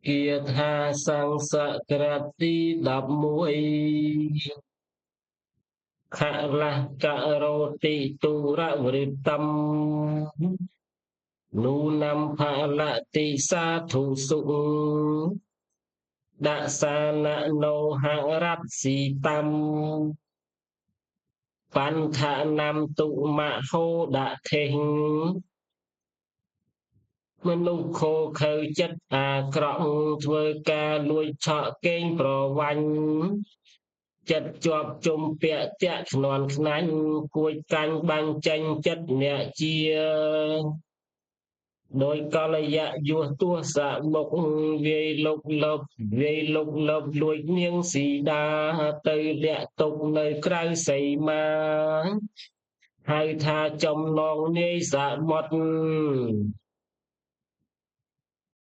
Kia tha sang Sakrati đập mũi khả là cả rô tị tu ra vrit tâm nu nam phạ lạ tị sa thủ sụng đạ sa nạ nô hạ rát si tâm văn thạ nam tụ mạ hô đạ thìnhមនុស្សខូខើចិត្តអាក្រក់ធ្វើការលួចឆក់កេងប្រវាញ់ចិត្តជាប់ជំពាក់តាក់ធ្នន់ខ្នាញ់គួចកាញ់បាញ់ចេញចិត្តអ្នកជាដោយកលយៈយោទស្សៈមុខវាយលុកលបវាយលុកលបលួចនាងស៊ីដាទៅលាក់ទុកនៅក្រៅសីមាហៅថាចំណងនាយសមុទ្រ